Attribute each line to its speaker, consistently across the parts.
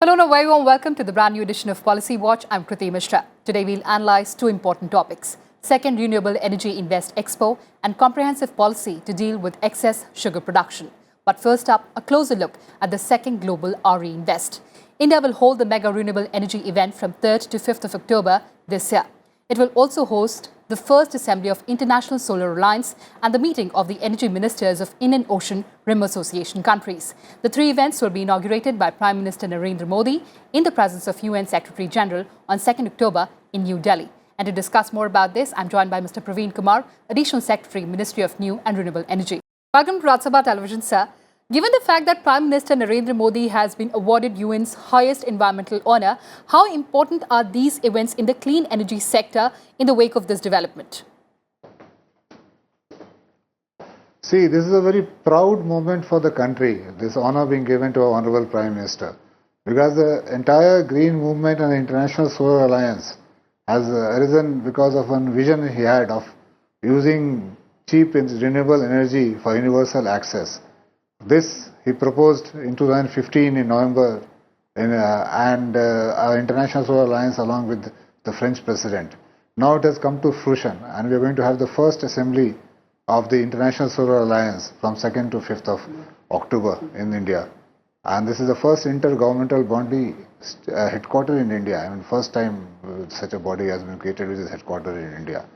Speaker 1: Hello and a very warm welcome to the brand new edition of Policy Watch. I'm Kriti Mishra. Today we'll analyse two important topics: second Renewable Energy Invest Expo and comprehensive policy to deal with excess sugar production. But first up, a closer look at the second Global RE Invest. India will hold the mega renewable energy event from 3rd to 5th of October this year. It will also host the first assembly of International Solar Alliance and the meeting of the energy ministers of Indian Ocean Rim Association countries. The three events will be inaugurated by Prime Minister Narendra Modi in the presence of UN Secretary General on 2nd October in New Delhi. And to discuss more about this, I'm joined by Mr. Praveen Kumar, Additional Secretary, Ministry of New and Renewable Energy. Welcome to Rajya Sabha Television, sir. Given the fact that Prime Minister Narendra Modi has been awarded UN's highest environmental honour, how important are these events in the clean energy sector in the wake of this development?
Speaker 2: See, this is a very proud moment for the country, this honour being given to our Honourable Prime Minister, because the entire green movement and the International Solar Alliance has arisen because of one vision he had of using cheap renewable energy for universal access. This he proposed in 2015 in November and our International Solar Alliance along with the French President. Now it has come to fruition and we are going to have the first assembly of the International Solar Alliance from 2nd to 5th of October in India. And this is the first intergovernmental body headquartered in India. I mean, first time such a body has been created which is headquartered in India.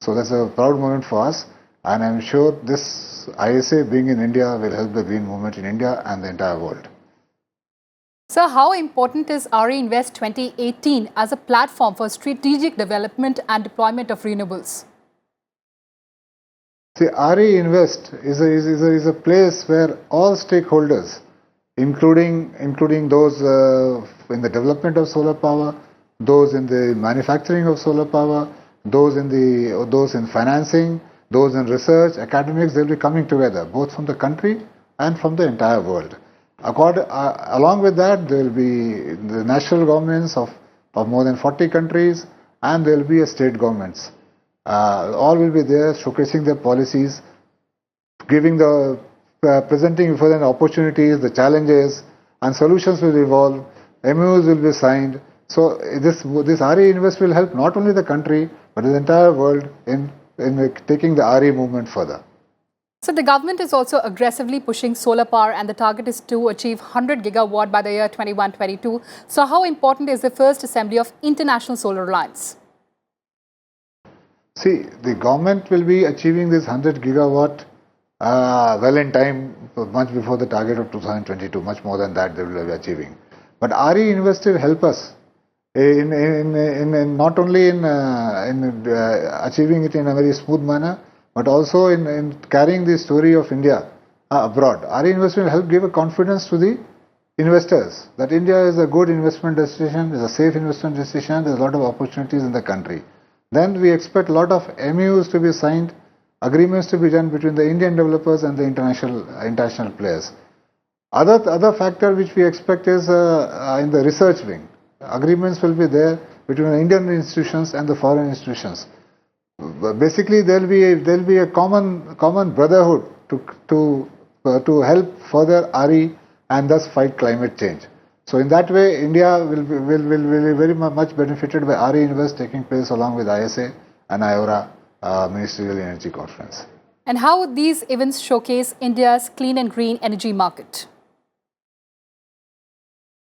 Speaker 2: So that's a proud moment for us. And I'm sure this ISA being in India will help the green movement in India and the entire world.
Speaker 1: Sir, how important is RE Invest 2018 as a platform for strategic development and deployment of renewables?
Speaker 2: See, RE Invest is a place where all stakeholders, including those in the development of solar power, those in the manufacturing of solar power, those in financing, those in research, academics, they'll be coming together, both from the country and from the entire world. Along with that, there will be the national governments of more than 40 countries, and there will be state governments. All will be there, showcasing their policies, presenting before them opportunities, the challenges, and solutions will evolve. MOUs will be signed. So this RE Invest will help not only the country, but the entire world in taking the RE movement further.
Speaker 1: So the government is also aggressively pushing solar power and the target is to achieve 100 gigawatt by the year 21-22. So how important is the first assembly of International Solar Alliance?
Speaker 2: See, the government will be achieving this 100 gigawatt well in time, much before the target of 2022, much more than that they will be achieving. But RE Invest will help us in not only in achieving it in a very smooth manner, but also in carrying the story of India abroad. RE Invest will help give a confidence to the investors that India is a good investment destination, is a safe investment destination, there's a lot of opportunities in the country. Then we expect a lot of MOUs to be signed, agreements to be done between the Indian developers and the international players. Other factor which we expect is in the research wing. Agreements will be there between the Indian institutions and the foreign institutions. Basically, there will be a common brotherhood to help further RE and thus fight climate change. So in that way, India will be very much benefited by RE Invest taking place along with ISA and IORA Ministerial Energy Conference.
Speaker 1: And how would these events showcase India's clean and green energy market?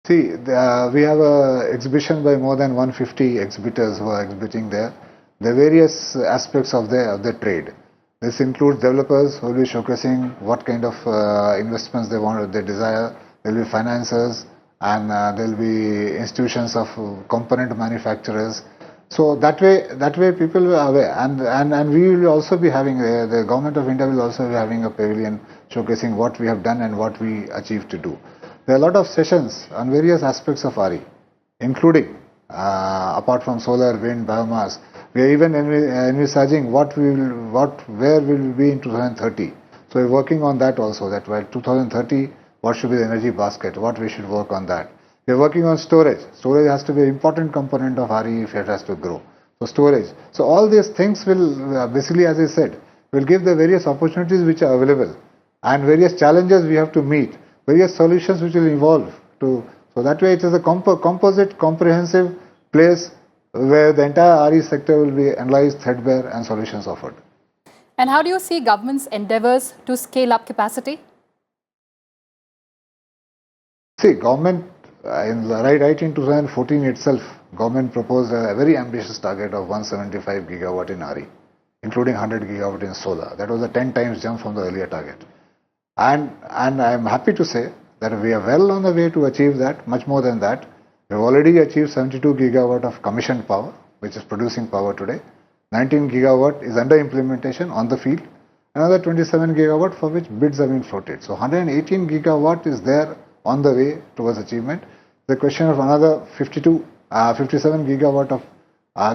Speaker 2: See, we have an exhibition by more than 150 exhibitors who are exhibiting there. The various aspects of their trade. This includes developers who will be showcasing what kind of investments they desire. There will be financiers and there will be institutions of component manufacturers. So that way people are aware. And we will also be having, the government of India will also be having a pavilion showcasing what we have done and what we achieved to do. There are a lot of sessions on various aspects of RE, including, apart from solar, wind, biomass, we are even envisaging where we will be in 2030. So we are working on that also, that by 2030, what should be the energy basket, what we should work on that. We are working on storage. Storage has to be an important component of RE if it has to grow. So storage. So all these things will, basically as I said, will give the various opportunities which are available and various challenges we have to meet, various solutions which will evolve so So that way it is a composite, comprehensive place where the entire RE sector will be analyzed, threadbare and solutions offered.
Speaker 1: And how do you see government's endeavours to scale up capacity?
Speaker 2: See, government, right in 2014 itself, government proposed a very ambitious target of 175 gigawatt in RE, including 100 gigawatt in solar. That was a 10 times jump from the earlier target. And I am happy to say that we are well on the way to achieve that, much more than that. We have already achieved 72 gigawatt of commissioned power, which is producing power today. 19 gigawatt is under implementation on the field. Another 27 gigawatt for which bids have been floated. So 118 gigawatt is there on the way towards achievement. The question of another 57 gigawatt of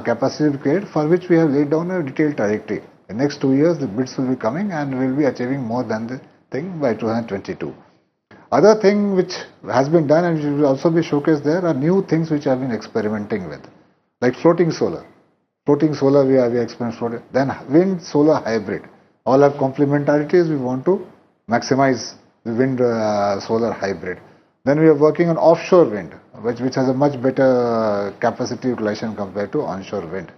Speaker 2: capacity to create, for which we have laid down a detailed trajectory. In the next 2 years, the bids will be coming and we will be achieving more than the thing by 2022. Other thing which has been done and which will also be showcased there are new things which I have been experimenting with, like floating solar. Floating solar we experimented. Then wind solar hybrid. All have complementarities. We want to maximize the wind solar hybrid. Then we are working on offshore wind, which has a much better capacity utilization compared to onshore wind.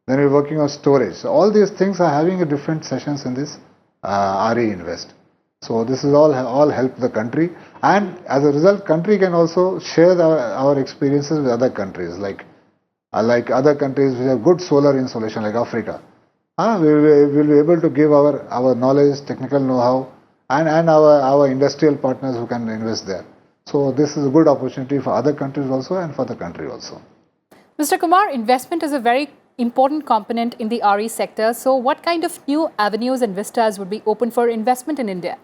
Speaker 2: Then we are working on storage. So all these things are having a different sessions in this RE Invest. So this is all help the country, and as a result, country can also share our experiences with other countries, like other countries which have good solar installation, like Africa. We will be able to give our knowledge, technical know-how, and our industrial partners who can invest there. So this is a good opportunity for other countries also and for the country also.
Speaker 1: Mr. Kumar, investment is a very important component in the RE sector. So what kind of new avenues and vistas would be open for investment in India?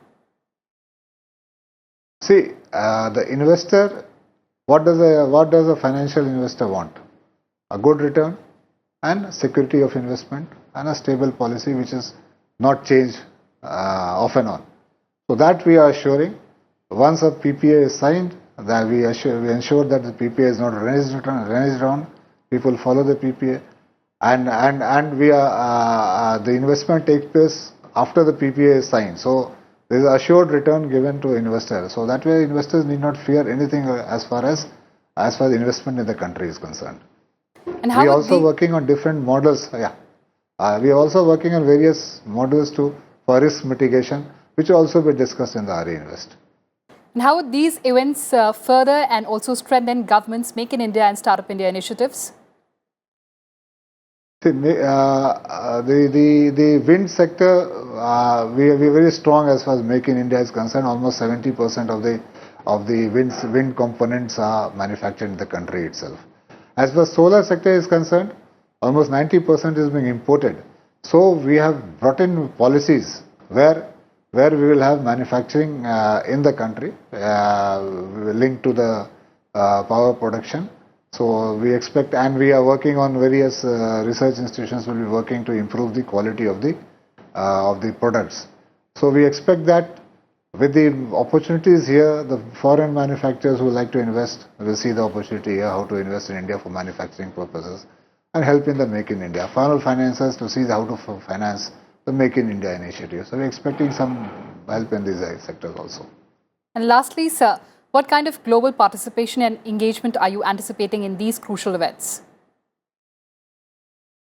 Speaker 2: See, the investor, what does a financial investor want? A good return and security of investment and a stable policy which is not changed off and on. So that we are assuring. Once a PPA is signed, that we ensure that the PPA is not reneged on. People follow the PPA, and we are the investment takes place after the PPA is signed. So there is assured return given to investors. So that way, investors need not fear anything as far as the investment in the country is concerned.
Speaker 1: And how
Speaker 2: we are also working on different models. We are also working on various models for risk mitigation, which will also be discussed in the RE Invest.
Speaker 1: And how would these events further and also strengthen government's Make in India and Startup India initiatives?
Speaker 2: See, the wind sector, we are very strong as far as Make in India is concerned. Almost 70% of the wind components are manufactured in the country itself. As far as solar sector is concerned, almost 90% is being imported. So we have brought in policies where we will have manufacturing in the country linked to the power production. So we expect, and we are working on various research institutions will be working to improve the quality of the products. So we expect that with the opportunities here, the foreign manufacturers who like to invest will see the opportunity here how to invest in India for manufacturing purposes and help in the Make in India. Foreign financiers to see how to finance the Make in India initiative. So we're expecting some help in these sectors also.
Speaker 1: And lastly, sir, what kind of global participation and engagement are you anticipating in these crucial events?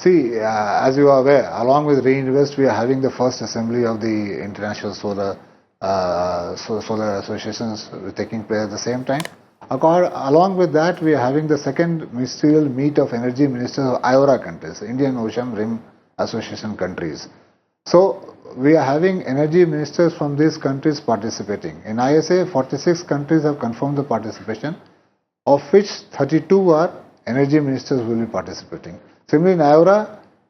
Speaker 2: See, as you are aware, along with Reinvest, we are having the first assembly of the International Solar Associations taking place at the same time. Along with that, we are having the second ministerial meet of energy ministers of IORA countries, Indian Ocean Rim Association countries. So we are having energy ministers from these countries participating. In ISA, 46 countries have confirmed the participation, of which 32 are energy ministers will be participating. Similarly, in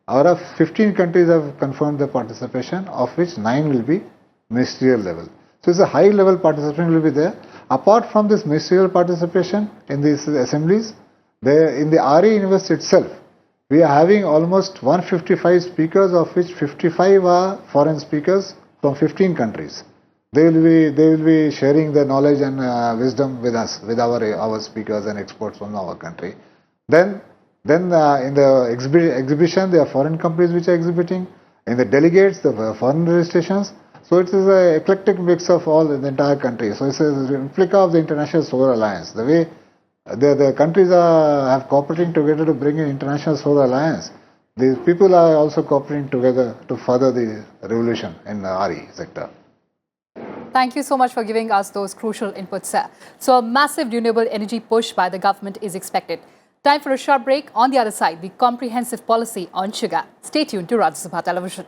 Speaker 2: IORA, 15 countries have confirmed the participation, of which 9 will be ministerial level. So it's a high level participation will be there. Apart from this ministerial participation in these assemblies, in the RE Invest itself, we are having almost 155 speakers, of which 55 are foreign speakers from 15 countries. They will be sharing their knowledge and wisdom with us, with our speakers and experts from our country. Then in the exhibition, there are foreign companies which are exhibiting. In the delegates, the foreign registrations. So it is an eclectic mix of all in the entire country. So it's a replica of the International Solar Alliance. The way The countries have cooperating together to bring in International Solar Alliance. These people are also cooperating together to further the revolution in the RE sector.
Speaker 1: Thank you so much for giving us those crucial inputs, sir. So a massive renewable energy push by the government is expected. Time for a short break. On the other side, the comprehensive policy on sugar. Stay tuned to Rajya Sabha Television.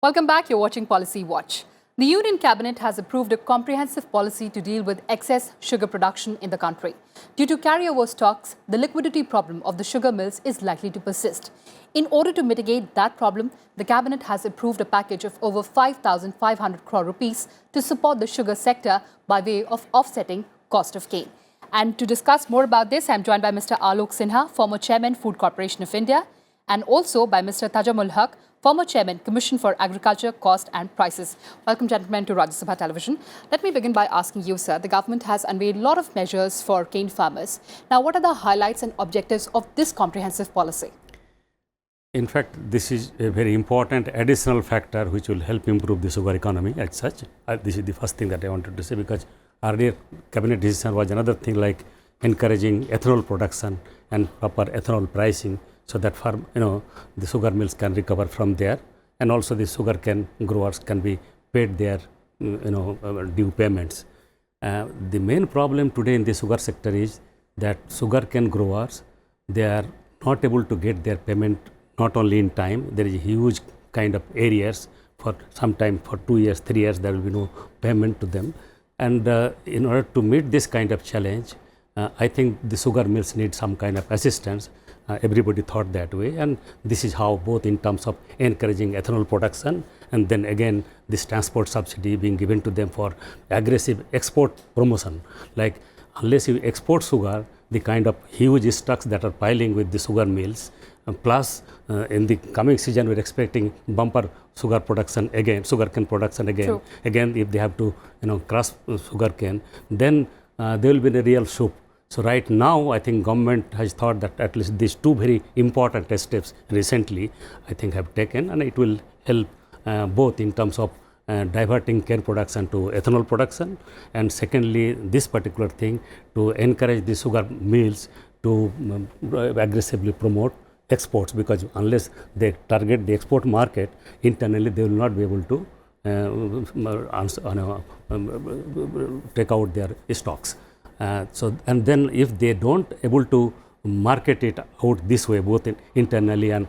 Speaker 1: Welcome back. You're watching Policy Watch. The Union Cabinet has approved a comprehensive policy to deal with excess sugar production in the country. Due to carryover stocks, the liquidity problem of the sugar mills is likely to persist. In order to mitigate that problem, the Cabinet has approved a package of over 5,500 crore rupees to support the sugar sector by way of offsetting cost of cane. And to discuss more about this, I'm joined by Mr. Alok Sinha, former Chairman, Food Corporation of India, and also by Mr. Tajamul Haque, former Chairman, Commission for Agriculture, Cost and Prices. Welcome, gentlemen, to Rajya Sabha Television. Let me begin by asking you, sir. The government has unveiled a lot of measures for cane farmers. Now, what are the highlights and objectives of this comprehensive policy?
Speaker 3: In fact, this is a very important additional factor which will help improve the sugar economy as such. This is the first thing that I wanted to say, because earlier cabinet decision was another thing like encouraging ethanol production and proper ethanol pricing, so that the sugar mills can recover from there, and also the sugar cane growers can be paid their due payments. The main problem today in the sugar sector is that sugar cane growers, they are not able to get their payment not only in time. There is a huge kind of arrears for some time, for 2 years, 3 years, there will be no payment to them. And in order to meet this kind of challenge, I think the sugar mills need some kind of assistance. Everybody thought that way, and this is how, both in terms of encouraging ethanol production, and then again this transport subsidy being given to them for aggressive export promotion. Like, unless you export sugar, the kind of huge stocks that are piling with the sugar mills, plus in the coming season we're expecting bumper sugar production again, sugar cane production again.
Speaker 1: True.
Speaker 3: Again, if they have to crush sugar cane, then there will be a real soup. So right now, I think government has thought that at least these two very important steps recently, I think, have taken, and it will help both in terms of diverting cane production to ethanol production, and secondly, this particular thing to encourage the sugar mills to aggressively promote exports, because unless they target the export market internally, they will not be able to take out their stocks. And then if they don't able to market it out this way, both internally and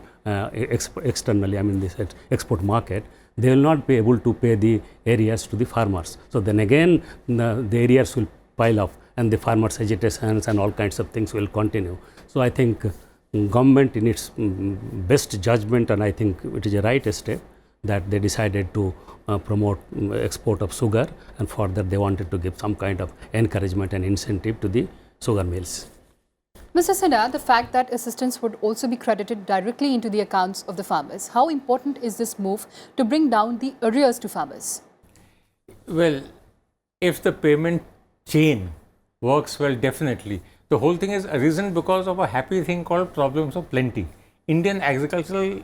Speaker 3: externally, I mean this export market, they will not be able to pay the arrears to the farmers. So then again, the arrears will pile up, and the farmers' agitations and all kinds of things will continue. So I think government, in its best judgment, and I think it is a right step, that they decided to promote export of sugar, and further they wanted to give some kind of encouragement and incentive to the sugar mills.
Speaker 1: Mr. Sinha, the fact that assistance would also be credited directly into the accounts of the farmers, how important is this move to bring down the arrears to farmers?
Speaker 4: Well, if the payment chain works well, definitely. The whole thing is arisen because of a happy thing called problems of plenty. Indian agricultural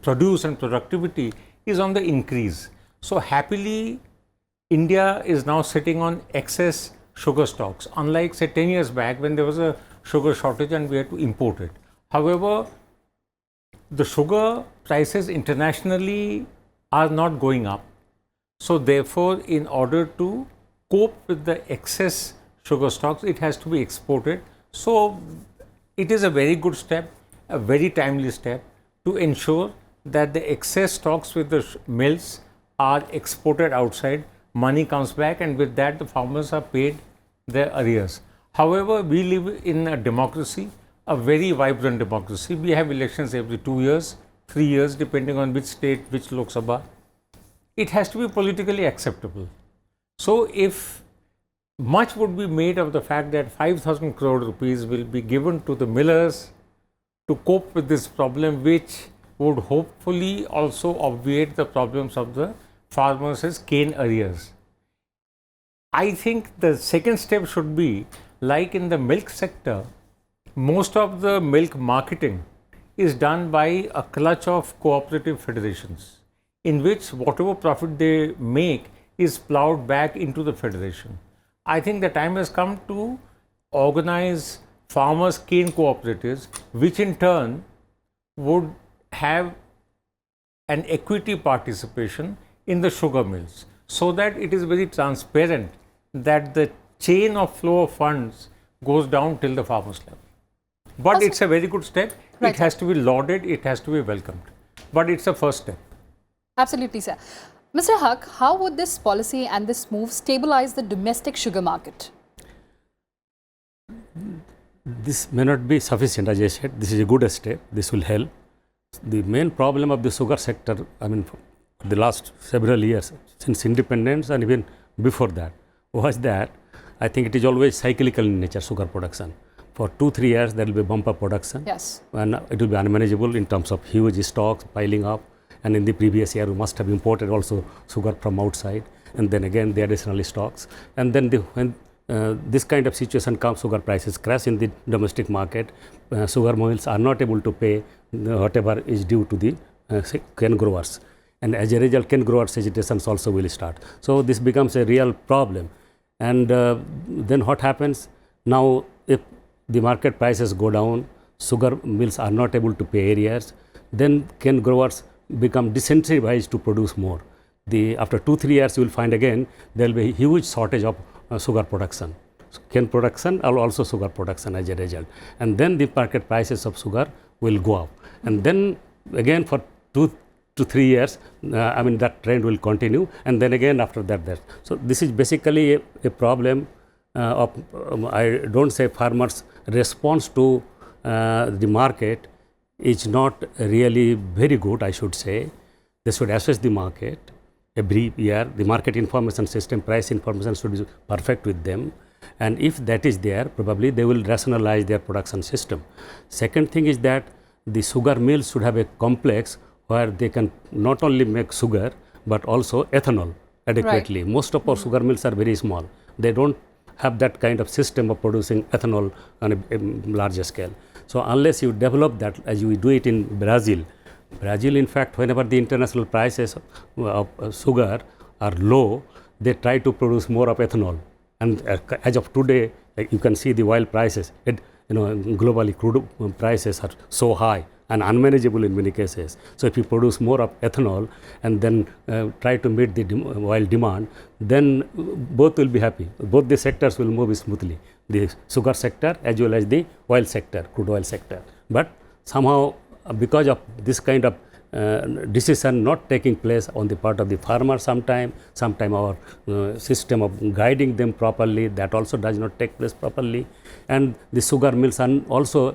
Speaker 4: produce and productivity is on the increase. So happily, India is now sitting on excess sugar stocks, unlike say 10 years back when there was a sugar shortage and we had to import it. However, the sugar prices internationally are not going up. So therefore, in order to cope with the excess sugar stocks, it has to be exported. So it is a very good step, a very timely step to ensure that the excess stocks with the mills are exported outside, money comes back, and with that the farmers are paid their arrears. However, we live in a democracy, a very vibrant democracy. We have elections every 2 years, 3 years, depending on which state, which Lok Sabha. It has to be politically acceptable. So if much would be made of the fact that 5,000 crore rupees will be given to the millers to cope with this problem, which would hopefully also obviate the problems of the farmers' cane arrears. I think the second step should be, like in the milk sector, most of the milk marketing is done by a clutch of cooperative federations. in which whatever profit they make is plowed back into the federation. I think the time has come to organize farmers' cane cooperatives, which in turn would have an equity participation in the sugar mills, so that it is very transparent that the chain of flow of funds goes down till the farmers level. But
Speaker 1: Also,
Speaker 4: it's a very good step.
Speaker 1: Right,
Speaker 4: It has to be lauded, it has to be welcomed. But it's a first step.
Speaker 1: Absolutely, sir. Mr. Haque, how would this policy and this move stabilize the domestic sugar market?
Speaker 3: This may not be sufficient, as I said. This is a good step. This will help. The main problem of the sugar sector, I mean, for the last several years, since independence and even before that, was that I think it is always cyclical in nature, sugar production. For 2-3 years, there will be bumper production.
Speaker 1: Yes.
Speaker 3: And it will be unmanageable in terms of huge stocks piling up. And in the previous year, we must have imported also sugar from outside. And then again, the additional stocks. And then when this kind of situation comes, sugar prices crash in the domestic market. Sugar mills are not able to pay whatever is due to the cane growers. And as a result, cane growers' agitations also will start. So this becomes a real problem. And then what happens? Now, if the market prices go down, sugar mills are not able to pay arrears, then cane growers become disincentivized to produce more. After 2-3 years, you will find again there will be a huge shortage of sugar production, cane production or also sugar production as a result. And then the market prices of sugar will go up. And then again for 2 to 3 years, I mean that trend will continue. And then again after that. So this is basically a problem of, I don't say farmers' response to the market is not really very good, I should say. They should assess the market every year. The market information system, price information should be perfect with them. And if that is there, probably they will rationalize their production system. Second thing is that the sugar mills should have a complex where they can not only make sugar, but also ethanol adequately. Right. Most of our sugar mills are very small. They don't have that kind of system of producing ethanol on a larger scale. So unless you develop that, as you do it in Brazil, in fact, whenever the international prices of sugar are low, they try to produce more of ethanol. And as of today, like you can see the oil prices, globally crude prices are so high and unmanageable in many cases. So if you produce more of ethanol and then try to meet the oil demand, then both will be happy. Both the sectors will move smoothly, the sugar sector as well as the oil sector, crude oil sector. But somehow, because of this kind of decision not taking place on the part of the farmer sometime our system of guiding them properly, that also does not take place properly. And the sugar mills also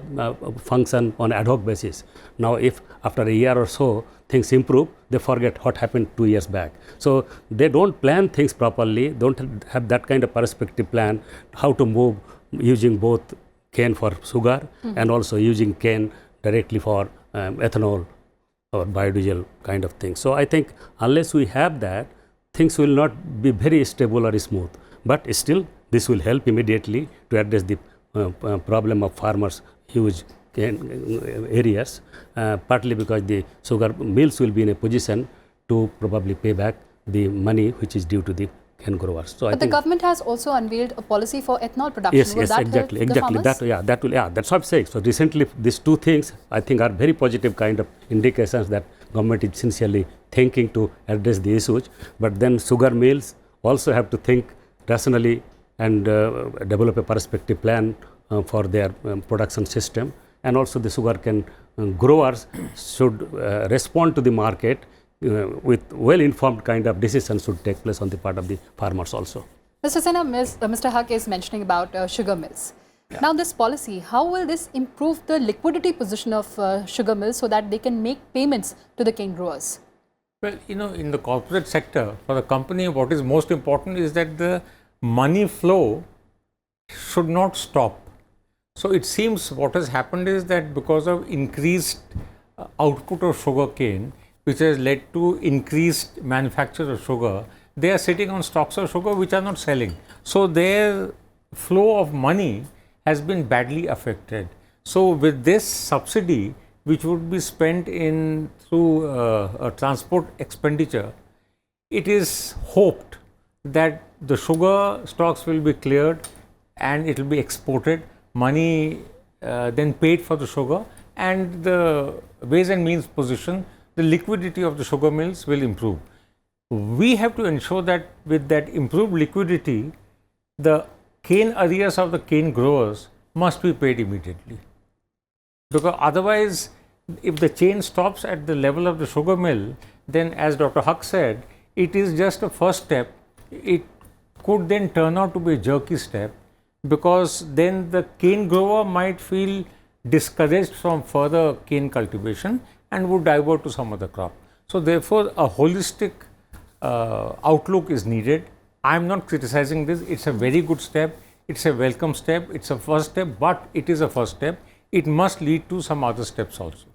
Speaker 3: function on ad hoc basis. Now, if after a year or so things improve, they forget what happened 2 years back. So they don't plan things properly, don't have that kind of perspective plan, how to move using both cane for sugar and also using cane directly for ethanol or biodiesel kind of thing. So I think unless we have that, things will not be very stable or smooth. But still, this will help immediately to address the problem of farmers' huge areas, partly because the sugar mills will be in a position to probably pay back the money which is due to the cane growers. So
Speaker 1: but the government has also unveiled a policy for ethanol production.
Speaker 3: Yes,
Speaker 1: will that
Speaker 3: exactly.
Speaker 1: help the farmers?
Speaker 3: That's what I'm saying. So recently, these two things I think are very positive kind of indications that government is sincerely thinking to address the issues. But then sugar mills also have to think rationally and develop a perspective plan for their production system. And also the sugarcane growers should respond to the market with well-informed kind of decisions should take place on the part of the farmers also.
Speaker 1: Mr. Sinha, Mr. Haque is mentioning about sugar mills. Yeah. Now this policy, how will this improve the liquidity position of sugar mills so that they can make payments to the cane growers?
Speaker 4: Well, in the corporate sector, for the company, what is most important is that the money flow should not stop. So it seems what has happened is that because of increased output of sugar cane, which has led to increased manufacture of sugar, they are sitting on stocks of sugar which are not selling. So their flow of money has been badly affected. So with this subsidy, which would be spent in through a transport expenditure, it is hoped that the sugar stocks will be cleared and it will be exported, money then paid for the sugar, and the ways and means position, the liquidity of the sugar mills will improve. We have to ensure that with that improved liquidity, the cane arrears of the cane growers must be paid immediately. Because otherwise, if the chain stops at the level of the sugar mill, then as Dr. Haque said, it is just a first step. It could then turn out to be a jerky step, because then the cane grower might feel discouraged from further cane cultivation and would divert to some other crop. So therefore, a holistic outlook is needed. I am not criticizing this. It's a very good step. It's a welcome step. It's a first step, but it is a first step. It must lead to some other steps also.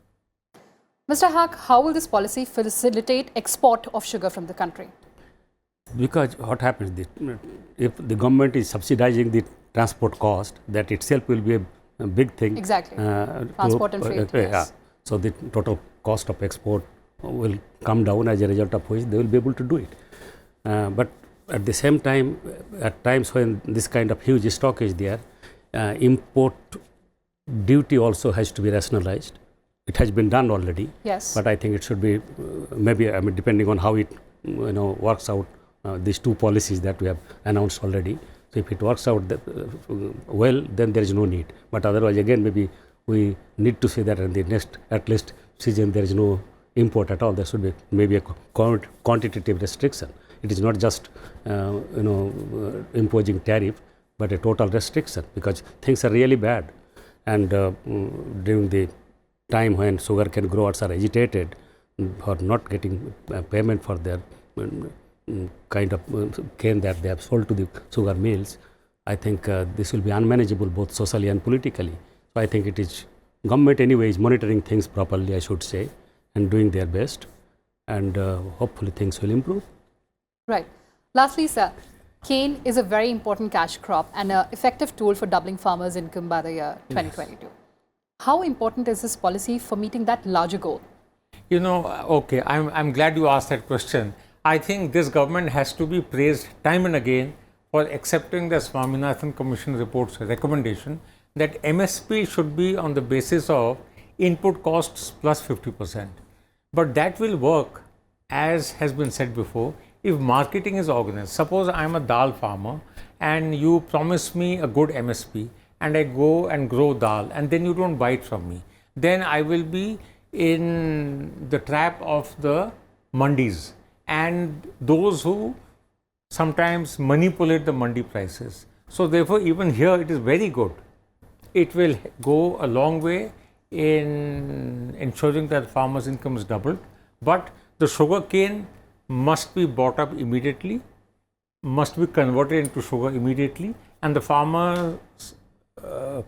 Speaker 1: Mr. Haque, how will this policy facilitate export of sugar from the country?
Speaker 3: Because what happens, if the government is subsidizing the transport cost, that itself will be a big thing.
Speaker 1: Exactly. Transport and freight. Yes.
Speaker 3: So the total cost of export will come down, as a result of which they will be able to do it. But at the same time, at times when this kind of huge stock is there, import duty also has to be rationalized. It has been done already.
Speaker 1: Yes.
Speaker 3: But I think it should be maybe, I mean, depending on how it works out, these two policies that we have announced already. So if it works out well, then there is no need. But otherwise, again, maybe we need to say that in the next, at least, season there is no import at all. There should be maybe a quantitative restriction. It is not just imposing tariff, but a total restriction, because things are really bad. And during the time when sugarcane growers are agitated for not getting payment for their kind of cane that they have sold to the sugar mills, I think this will be unmanageable both socially and politically. So I think it is government anyway is monitoring things properly, I should say, and doing their best, and hopefully things will improve.
Speaker 1: Right. Lastly, sir, cane is a very important cash crop and an effective tool for doubling farmers' income by the year 2022. Yes. How important is this policy for meeting that larger goal?
Speaker 4: Okay, I'm glad you asked that question. I think this government has to be praised time and again for accepting the Swaminathan Commission report's recommendation that MSP should be on the basis of input costs plus 50%. But that will work, as has been said before, if marketing is organized. Suppose I am a dal farmer and you promise me a good MSP and I go and grow dal and then you don't buy it from me. Then I will be in the trap of the mandis and those who sometimes manipulate the mandi prices. So therefore, even here it is very good. It will go a long way in ensuring that farmers' income is doubled. But the sugar cane must be bought up immediately, must be converted into sugar immediately, and the farmer's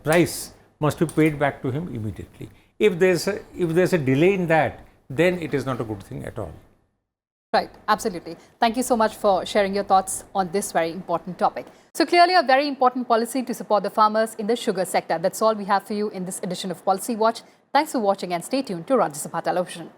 Speaker 4: price must be paid back to him immediately. If there's a delay in that, then it is not a good thing at all.
Speaker 1: Right, absolutely. Thank you so much for sharing your thoughts on this very important topic. So clearly a very important policy to support the farmers in the sugar sector. That's all we have for you in this edition of Policy Watch. Thanks for watching and stay tuned to Rajya Sabha Television.